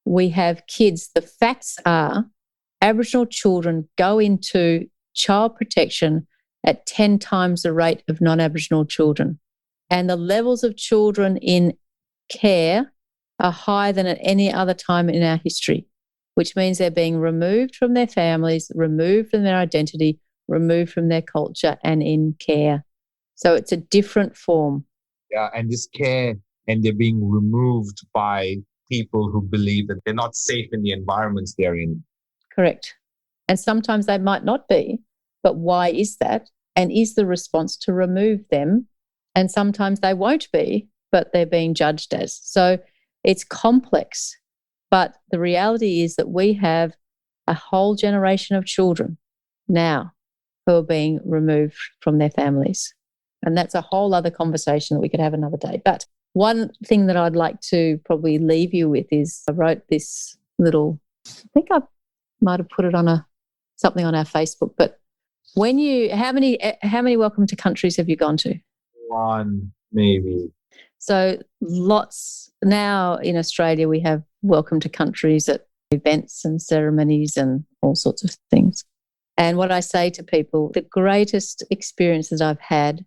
We have kids. The facts are Aboriginal children go into child protection at 10 times the rate of non-Aboriginal children. And the levels of children in care are higher than at any other time in our history, which means they're being removed from their families, removed from their identity, removed from their culture and in care. So it's a different form. Yeah, and this care, and they're being removed by people who believe that they're not safe in the environments they're in. Correct. And sometimes they might not be, but why is that? And is the response to remove them? And sometimes they won't be, but they're being judged as. So it's complex. But the reality is that we have a whole generation of children now who are being removed from their families. And that's a whole other conversation that we could have another day. But one thing that I'd like to probably leave you with is I wrote this little, I think I might have put it on something on our Facebook, but how many welcome to countries have you gone to? One, maybe. So lots now in Australia, we have welcome to countries at events and ceremonies and all sorts of things. And what I say to people, the greatest experience that I've had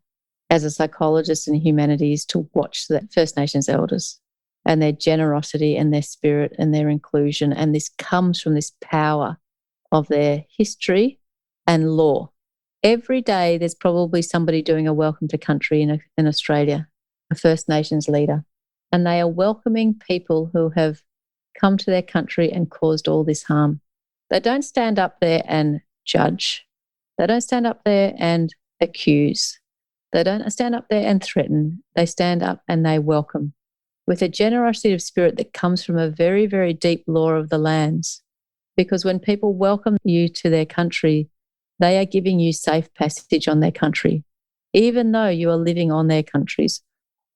as a psychologist in humanities to watch the First Nations elders and their generosity and their spirit and their inclusion. And this comes from this power of their history and law. Every day there's probably somebody doing a welcome to country in Australia, a First Nations leader. And they are welcoming people who have come to their country and caused all this harm. They don't stand up there and judge. They don't stand up there and accuse. They don't stand up there and threaten. They stand up and they welcome with a generosity of spirit that comes from a very, very deep law of the lands. Because when people welcome you to their country, they are giving you safe passage on their country, even though you are living on their countries,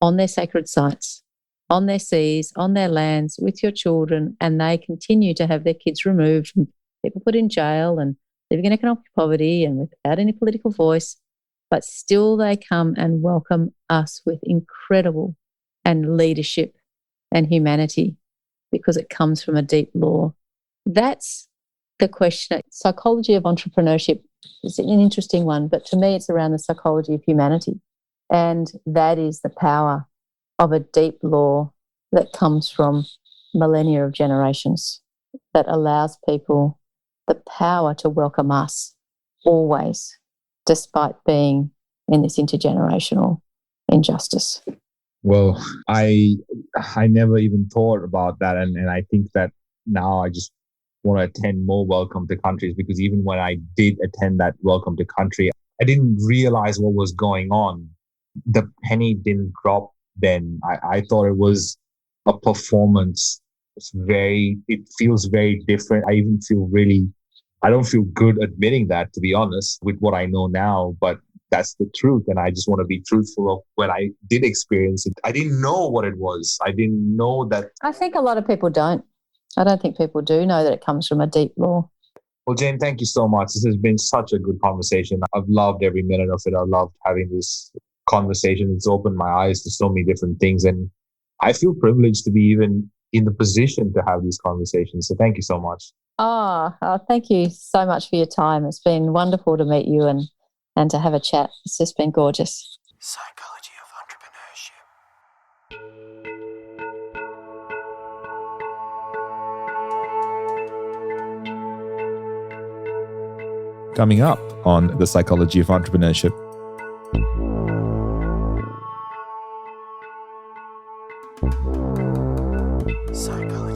on their sacred sites, on their seas, on their lands, with your children, and they continue to have their kids removed from people put in jail and living in economic poverty and without any political voice, but still they come and welcome us with incredible and leadership and humanity because it comes from a deep law. That's the question. Psychology of entrepreneurship is an interesting one, but to me it's around the psychology of humanity. And that is the power of a deep law that comes from millennia of generations that allows people the power to welcome us always, despite being in this intergenerational injustice. Well, I never even thought about that. And I think that now I just want to attend more welcome to countries, because even when I did attend that welcome to country, I didn't realize what was going on. The penny didn't drop then. I thought it was a performance. It feels very different. I don't feel good admitting that, to be honest, with what I know now, but that's the truth. And I just want to be truthful of when I did experience it. I didn't know what it was. I didn't know that. I think a lot of people don't. I don't think people do know that it comes from a deep law. Well, Jane, thank you so much. This has been such a good conversation. I've loved every minute of it. I loved having this conversation. It's opened my eyes to so many different things. And I feel privileged to be even in the position to have these conversations. So thank you so much. Oh, thank you so much for your time. It's been wonderful to meet you and to have a chat. It's just been gorgeous. Psychology of Entrepreneurship. Coming up on the Psychology of Entrepreneurship.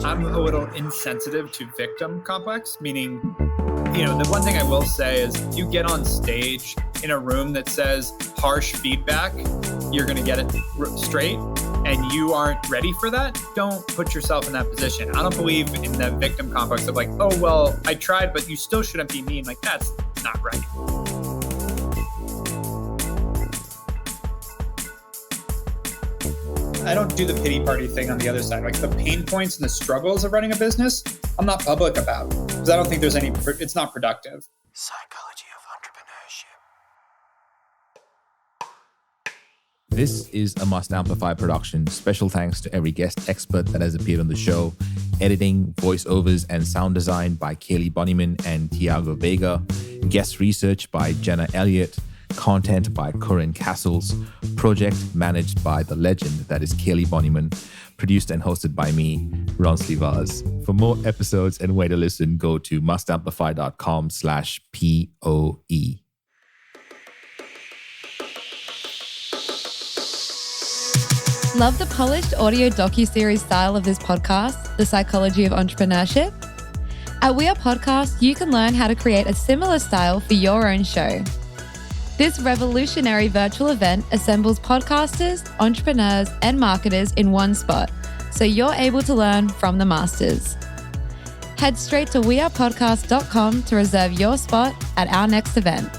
I'm a little insensitive to victim complex, meaning, the one thing I will say is you get on stage in a room that says harsh feedback, you're going to get it straight, and you aren't ready for that. Don't put yourself in that position. I don't believe in that victim complex of like, oh, well, I tried, but you still shouldn't be mean. Like, that's not right. I don't do the pity party thing on the other side. Like the pain points and the struggles of running a business, I'm not public about because I don't think it's not productive. Psychology of Entrepreneurship. This is a Must Amplify production. Special thanks to every guest expert that has appeared on the show. Editing, voiceovers, and sound design by Kaylee Bonnyman and Tiago Vega. Guest research by Jenna Elliott. Content by Corinne Castles. Project managed by the legend that is Kaylee Bonnyman. Produced and hosted by me, Ronsley Vaz. For more episodes and where to listen, go to mustamplify.com/POE. Love the polished audio docuseries style of this podcast, The Psychology of Entrepreneurship? At We Are Podcast, you can learn how to create a similar style for your own show. This revolutionary virtual event assembles podcasters, entrepreneurs, and marketers in one spot, so you're able to learn from the masters. Head straight to wearepodcast.com to reserve your spot at our next event.